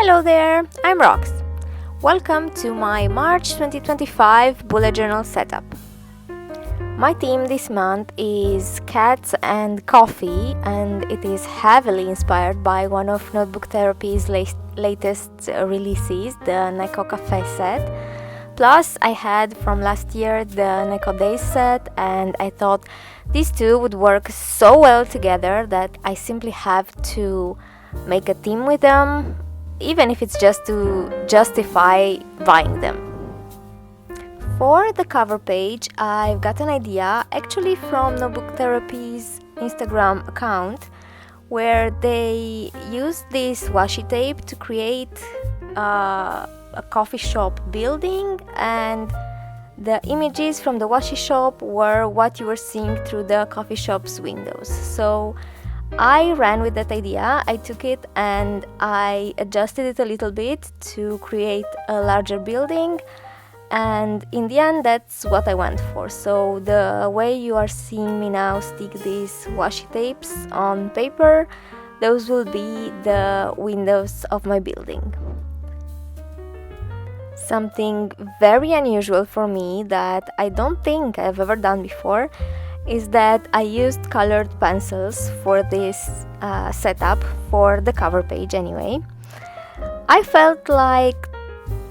Hello there, I'm Rox. Welcome to my March 2025 bullet journal setup. My theme this month is cats and coffee, and it is heavily inspired by one of Notebook Therapy's latest releases, the Neko Cafe set. Plus, I had from last year the Neko Days set, and I thought these two would work so well together that I simply have to make a theme with them, even if it's just to justify buying them. For the cover page, I've got an idea actually from Notebook Therapy's Instagram account, where they use this washi tape to create a coffee shop building, and the images from the washi shop were what you were seeing through the coffee shop's windows. So I ran with that idea. I took it and I adjusted it a little bit to create a larger building, and in the end that's what I went for. So the way you are seeing me now stick these washi tapes on paper, those will be the windows of my building. Something very unusual for me that I don't think I've ever done before is that I used colored pencils for this setup, for the cover page anyway. I felt like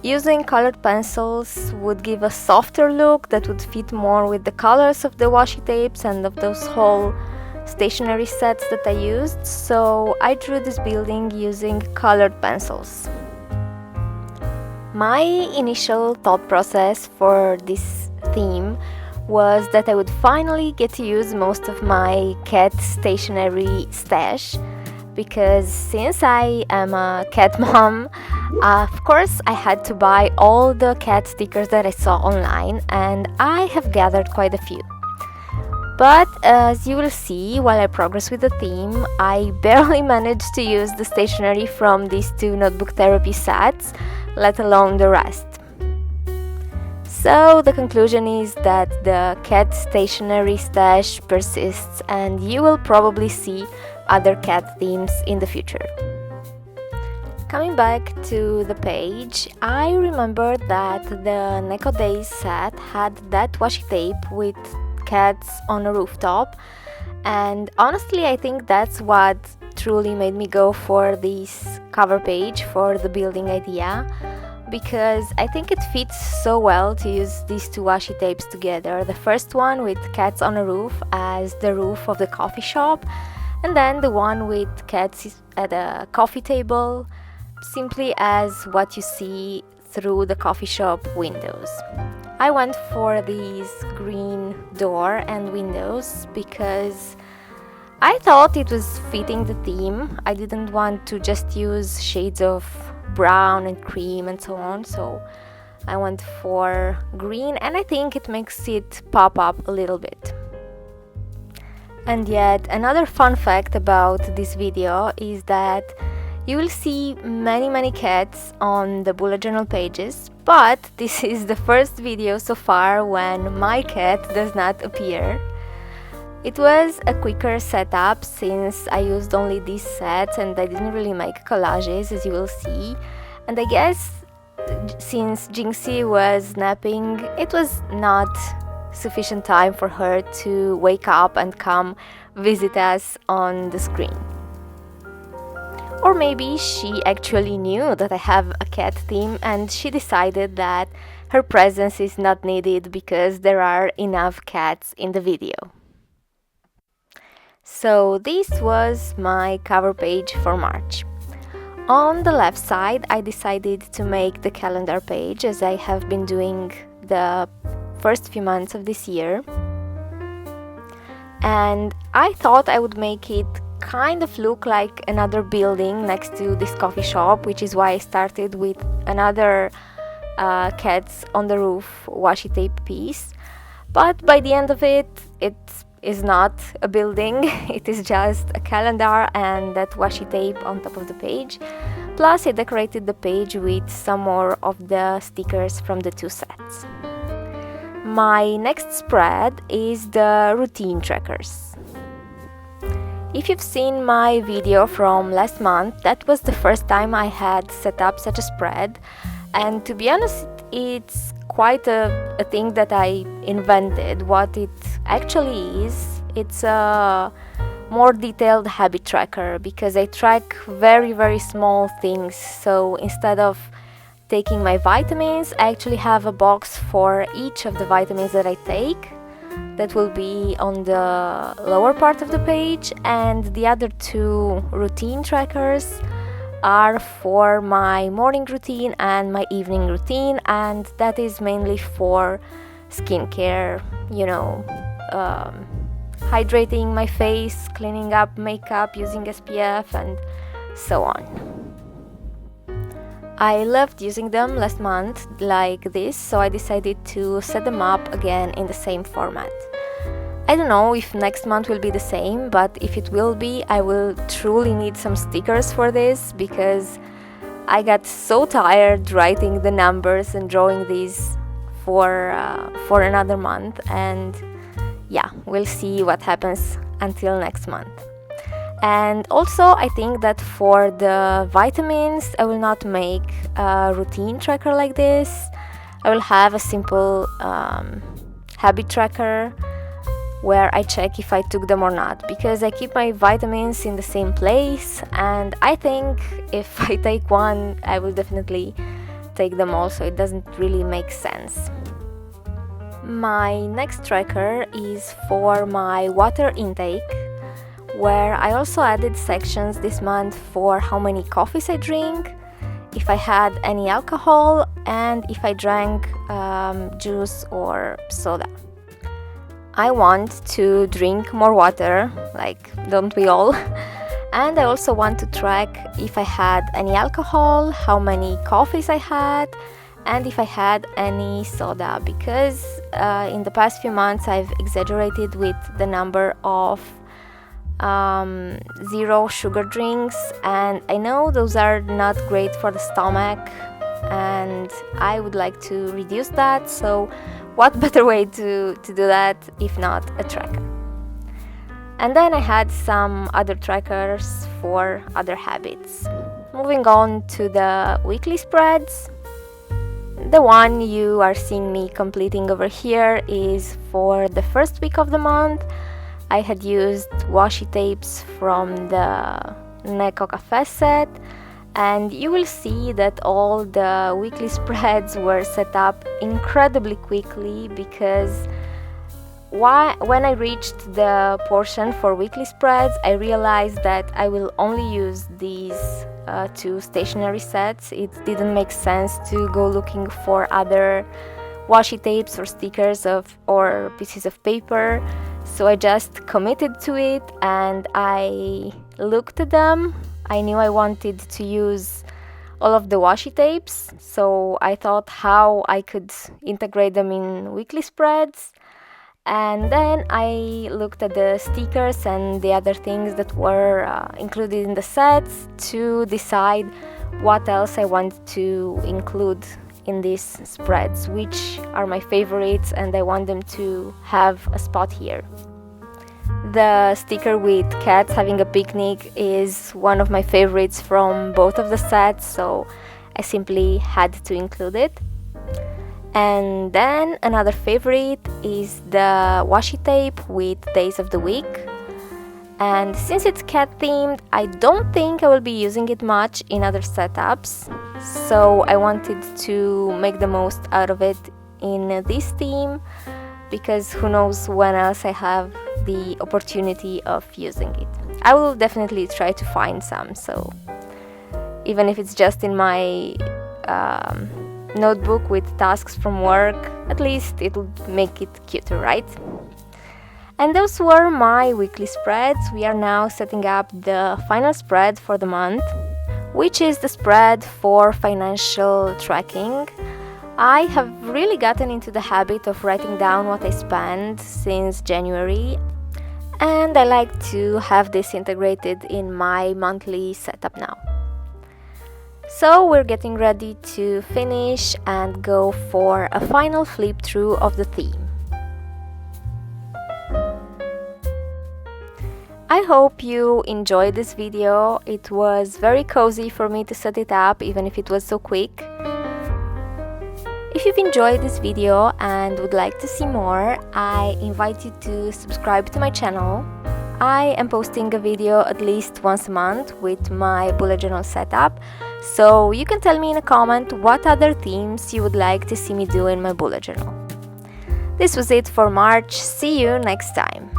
using colored pencils would give a softer look that would fit more with the colors of the washi tapes and of those whole stationery sets that I used, so I drew this building using colored pencils. My initial thought process for this theme was that I would finally get to use most of my cat stationery stash, because since I am a cat mom, of course I had to buy all the cat stickers that I saw online, and I have gathered quite a few. But as you will see while I progress with the theme, I barely managed to use the stationery from these two Notebook Therapy sets, let alone the rest. So the conclusion is that the cat stationery stash persists, and you will probably see other cat themes in the future. Coming back to the page, I remember that the Neko Days set had that washi tape with cats on a rooftop, and honestly I think that's what truly made me go for this cover page for the building idea, because I think it fits so well to use these two washi tapes together. The first one with cats on a roof as the roof of the coffee shop, and then the one with cats at a coffee table simply as what you see through the coffee shop windows. I went for these green door and windows because I thought it was fitting the theme. I didn't want to just use shades of brown and cream and so on, so I went for green, and I think it makes it pop up a little bit. And yet another fun fact about this video is that you will see many cats on the bullet journal pages, but this is the first video so far when my cat does not appear. It was a quicker setup since I used only these sets and I didn't really make collages, as you will see. And I guess since Jinxie was napping, it was not sufficient time for her to wake up and come visit us on the screen. Or maybe she actually knew that I have a cat theme and she decided that her presence is not needed because there are enough cats in the video. So this was my cover page for March. On the left side, I decided to make the calendar page, as I have been doing the first few months of this year. And I thought I would make it kind of look like another building next to this coffee shop, which is why I started with another cats on the roof washi tape piece. But by the end of it, it is not a building, it is just a calendar and that washi tape on top of the page. Plus I decorated the page with some more of the stickers from the two sets. My next spread is the routine trackers. If you've seen my video from last month, that was the first time I had set up such a spread, and to be honest, it's quite a thing that I invented. What it actually is, it's a more detailed habit tracker, because I track very small things. So instead of taking my vitamins, I actually have a box for each of the vitamins that I take. That will be on the lower part of the page, and the other two routine trackers are for my morning routine and my evening routine, and that is mainly for skincare, hydrating my face, cleaning up makeup, using SPF, and so on. I loved using them last month like this, so I decided to set them up again in the same format. I don't know if next month will be the same, but if it will be, I will truly need some stickers for this, because I got so tired writing the numbers and drawing these for another month, and yeah, we'll see what happens until next month. And also, I think that for the vitamins, I will not make a routine tracker like this. I will have a simple habit tracker where I check if I took them or not, because I keep my vitamins in the same place, and I think if I take one, I will definitely take them all, so it doesn't really make sense. My next tracker is for my water intake, where I also added sections this month for how many coffees I drink, if I had any alcohol, and if I drank juice or soda. I want to drink more water, like, don't we all? And I also want to track if I had any alcohol, how many coffees I had, and if I had any soda, because in the past few months I've exaggerated with the number of zero sugar drinks, and I know those are not great for the stomach, and I would like to reduce that. So what better way to do that if not a tracker? And then I had some other trackers for other habits. Moving on to the weekly spreads. The one you are seeing me completing over here is for the first week of the month. I had used washi tapes from the Neko Cafe set, and you will see that all the weekly spreads were set up incredibly quickly, because when I reached the portion for weekly spreads, I realized that I will only use these two stationery sets. It didn't make sense to go looking for other washi tapes or stickers or pieces of paper. So I just committed to it, and I looked at them. I knew I wanted to use all of the washi tapes, so I thought how I could integrate them in weekly spreads. And then I looked at the stickers and the other things that were included in the sets to decide what else I want to include in these spreads, which are my favorites, and I want them to have a spot here. The sticker with cats having a picnic is one of my favorites from both of the sets, so I simply had to include it. And then another favorite is the washi tape with days of the week. And since it's cat themed, I don't think I will be using it much in other setups, so I wanted to make the most out of it in this theme, because who knows when else I have the opportunity of using it. I will definitely try to find some, so even if it's just in my notebook with tasks from work, at least it'll make it cuter, right? And those were my weekly spreads. We are now setting up the final spread for the month, which is the spread for financial tracking. I have really gotten into the habit of writing down what I spend since January, and I like to have this integrated in my monthly setup now. So we're getting ready to finish and go for a final flip through of the theme. I hope you enjoyed this video. It was very cozy for me to set it up, even if it was so quick. If you've enjoyed this video and would like to see more, I invite you to subscribe to my channel. I am posting a video at least once a month with my bullet journal setup, so you can tell me in a comment what other themes you would like to see me do in my bullet journal. This was it for March. See you next time.